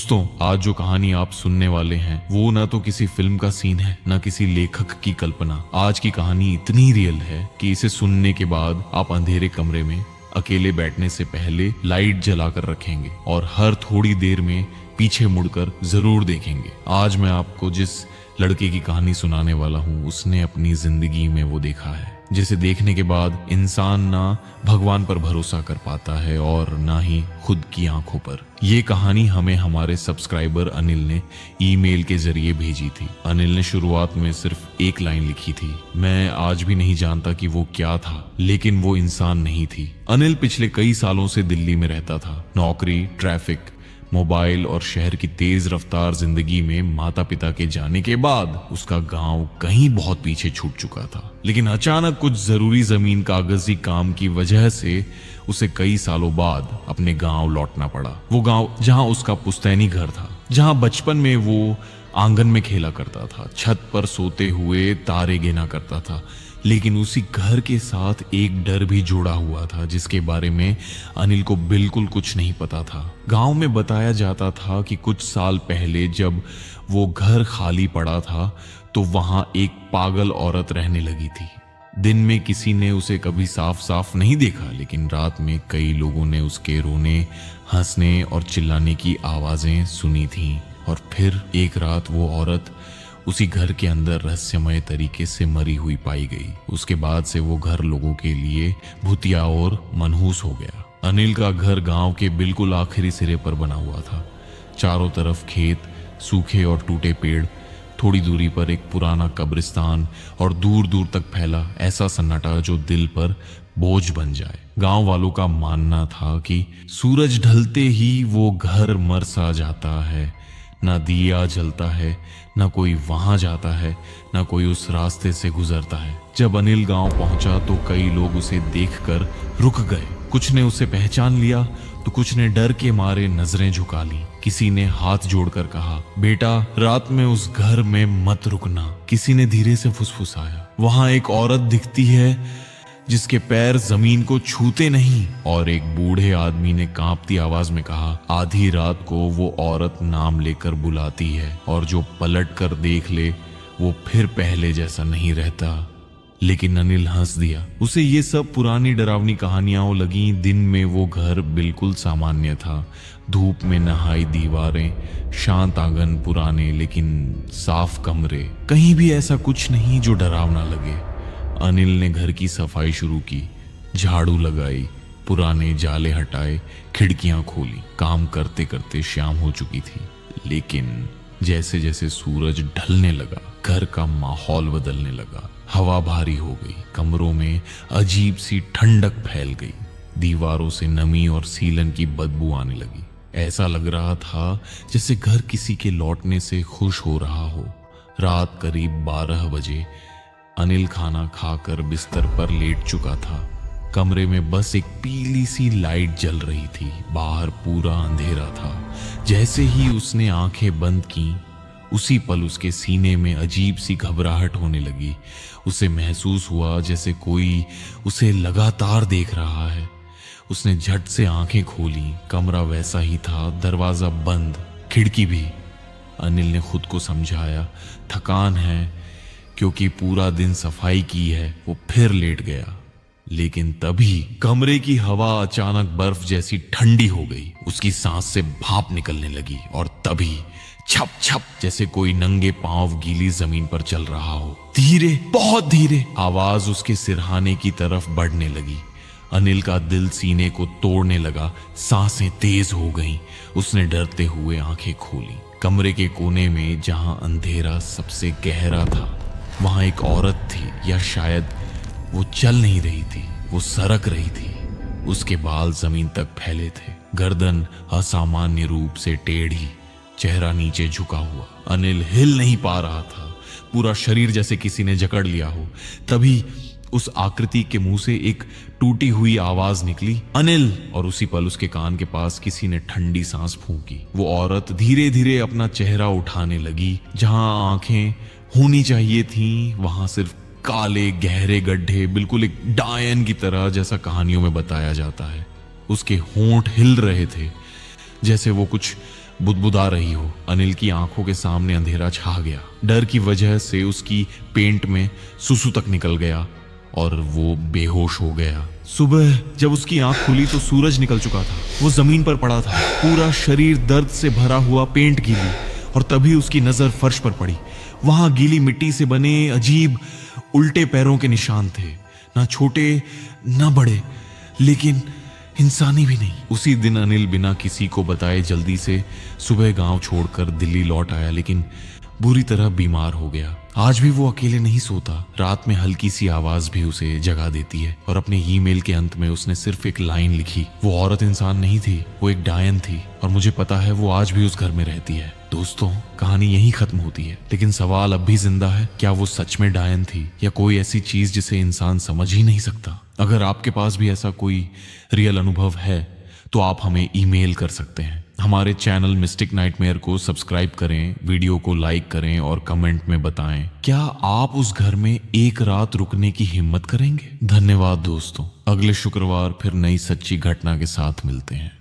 दोस्तों, आज जो कहानी आप सुनने वाले हैं वो ना तो किसी फिल्म का सीन है, ना किसी लेखक की कल्पना। आज की कहानी इतनी रियल है कि इसे सुनने के बाद आप अंधेरे कमरे में अकेले बैठने से पहले लाइट जलाकर रखेंगे और हर थोड़ी देर में पीछे मुड़कर जरूर देखेंगे। आज मैं आपको जिस लड़के की कहानी सुनाने वाला हूँ, उसने अपनी जिंदगी में वो देखा है जिसे देखने के बाद इंसान ना भगवान पर भरोसा कर पाता है और ना ही खुद की आंखों पर। ये कहानी हमें हमारे सब्सक्राइबर अनिल ने ईमेल के जरिए भेजी थी। अनिल ने शुरुआत में सिर्फ एक लाइन लिखी थी। मैं आज भी नहीं जानता कि वो क्या था, लेकिन वो इंसान नहीं थी। अनिल पिछले कई सालों से दिल्ली में रहता था। नौकरी, ट्रैफिक, मोबाइल और शहर की तेज रफ्तार जिंदगी में माता पिता के जाने के बाद उसका गांव कहीं बहुत पीछे छूट चुका था। लेकिन अचानक कुछ जरूरी जमीन कागजी काम की वजह से उसे कई सालों बाद अपने गांव लौटना पड़ा। वो गांव जहां उसका पुश्तैनी घर था, जहां बचपन में वो आंगन में खेला करता था, छत पर सोते हुए तारे गिना करता था। लेकिन उसी घर के साथ एक डर भी जुड़ा हुआ था जिसके बारे में अनिल को बिल्कुल कुछ नहीं पता था। गांव में बताया जाता था कि कुछ साल पहले जब वो घर खाली पड़ा था तो वहां एक पागल औरत रहने लगी थी। दिन में किसी ने उसे कभी साफ साफ नहीं देखा, लेकिन रात में कई लोगों ने उसके रोने, हंसने और चिल्लाने की आवाजें सुनी थीं। और फिर एक रात वो औरत उसी घर के अंदर रहस्यमय तरीके से मरी हुई पाई गई। उसके बाद से वो घर लोगों के लिए भूतिया और मनहूस हो गया। अनिल का घर गांव के बिल्कुल आखिरी सिरे पर बना हुआ था। चारों तरफ खेत, सूखे और टूटे पेड़, थोड़ी दूरी पर एक पुराना कब्रिस्तान और दूर दूर तक फैला ऐसा सन्नाटा जो दिल पर बोझ बन जाए। गांव वालों का मानना था कि सूरज ढलते ही वो घर मर सा जाता है। ना दिया जलता है, ना कोई वहां जाता है, ना कोई उस रास्ते से गुजरता है। जब अनिल गांव पहुंचा तो कई लोग उसे देखकर रुक गए। कुछ ने उसे पहचान लिया तो कुछ ने डर के मारे नजरें झुका ली। किसी ने हाथ जोड़कर कहा, बेटा रात में उस घर में मत रुकना। किसी ने धीरे से फुसफुसाया, वहां एक औरत दिखती है जिसके पैर जमीन को छूते नहीं। और एक बूढ़े आदमी ने कांपती आवाज में कहा, आधी रात को वो औरत नाम लेकर बुलाती है और जो पलट कर देख ले वो फिर पहले जैसा नहीं रहता। लेकिन अनिल हंस दिया। उसे ये सब पुरानी डरावनी कहानियां लगी। दिन में वो घर बिल्कुल सामान्य था। धूप में नहाई दीवारें, शांत आंगन, पुराने लेकिन साफ कमरे, कहीं भी ऐसा कुछ नहीं जो डरावना लगे। अनिल ने घर की सफाई शुरू की, झाड़ू लगाई, पुराने जाले हटाए, खिड़कियां खोली। काम करते करते शाम हो चुकी थी, लेकिन जैसे जैसे सूरज ढलने लगा घर का माहौल बदलने लगा। हवा भारी हो गई, कमरों में अजीब सी ठंडक फैल गई, दीवारों से नमी और सीलन की बदबू आने लगी। ऐसा लग रहा था जैसे घर किसी के लौटने से खुश हो रहा हो। रात करीब 12 बजे अनिल खाना खाकर बिस्तर पर लेट चुका था। कमरे में बस एक पीली सी लाइट जल रही थी। बाहर पूरा अंधेरा था। जैसे ही उसने आंखें बंद की, उसी पल उसके सीने में अजीब सी घबराहट होने लगी। उसे महसूस हुआ जैसे कोई उसे लगातार देख रहा है। उसने झट से आंखें खोली। कमरा वैसा ही था, दरवाजा बंद, खिड़की भी। अनिल ने खुद को समझाया, थकान है क्योंकि पूरा दिन सफाई की है। वो फिर लेट गया। लेकिन तभी कमरे की हवा अचानक बर्फ जैसी ठंडी हो गई। उसकी सांस से भाप निकलने लगी और तभी छप छप जैसे कोई नंगे पांव गीली जमीन पर चल रहा हो। धीरे, बहुत धीरे आवाज उसके सिरहाने की तरफ बढ़ने लगी। अनिल का दिल सीने को तोड़ने लगा। सांसें तेज हो गईं। उसने डरते हुए आंखें खोली। कमरे के कोने में जहां अंधेरा सबसे गहरा था, वहां एक औरत थी, या शायद वो चल नहीं रही थी, वो सरक रही थी। उसके बाल जमीन तक फैले थे, गर्दन असामान्य रूप से टेढ़ी, चेहरा नीचे झुका हुआ। अनिल हिल नहीं पा रहा था, पूरा शरीर जैसे किसी ने जकड़ लिया हो। तभी उस आकृति के मुंह से एक टूटी हुई आवाज निकली, अनिल। और उसी पल उसके कान के पास किसी ने ठंडी सांस फूंकी। वो औरत धीरे धीरे अपना चेहरा उठाने लगी। जहां आंखें होनी चाहिए थी, वहां सिर्फ काले गहरे गड्ढे, बिल्कुल एक डायन की तरह, जैसा कहानियों में बताया जाता है। उसके होंठ हिल रहे थे, जैसे वो कुछ बुदबुदा रही हो। अनिल की आंखों के सामने अंधेरा छा गया। डर की वजह से उसकी पेंट में सुसु तक निकल गया और वो बेहोश हो गया। सुबह जब उसकी आंख खुली तो सूरज निकल चुका था। वो जमीन पर पड़ा था, पूरा शरीर दर्द से भरा हुआ, पेंट गीली। और तभी उसकी नजर फर्श पर पड़ी। वहां गीली मिट्टी से बने अजीब उल्टे पैरों के निशान थे, ना छोटे ना बड़े, लेकिन इंसानी भी नहीं। उसी दिन अनिल बिना किसी को बताए जल्दी से सुबह गांव छोड़कर दिल्ली लौट आया, लेकिन बुरी तरह बीमार हो गया। आज भी वो अकेले नहीं सोता। रात में हल्की सी आवाज भी उसे जगा देती है। और अपने ईमेल के अंत में उसने सिर्फ एक लाइन लिखी। वो औरत इंसान नहीं थी, वो एक डायन थी, और मुझे पता है वो आज भी उस घर में रहती है। दोस्तों, कहानी यहीं खत्म होती है, लेकिन सवाल अब भी जिंदा है। क्या वो सच में डायन थी या कोई ऐसी चीज जिसे इंसान समझ ही नहीं सकता? अगर आपके पास भी ऐसा कोई रियल अनुभव है तो आप हमें ईमेल कर सकते हैं। हमारे चैनल मिस्टिक नाइटमेयर को सब्सक्राइब करें, वीडियो को लाइक करें और कमेंट में बताएं क्या आप उस घर में एक रात रुकने की हिम्मत करेंगे। धन्यवाद दोस्तों। अगले शुक्रवार फिर नई सच्ची घटना के साथ मिलते हैं।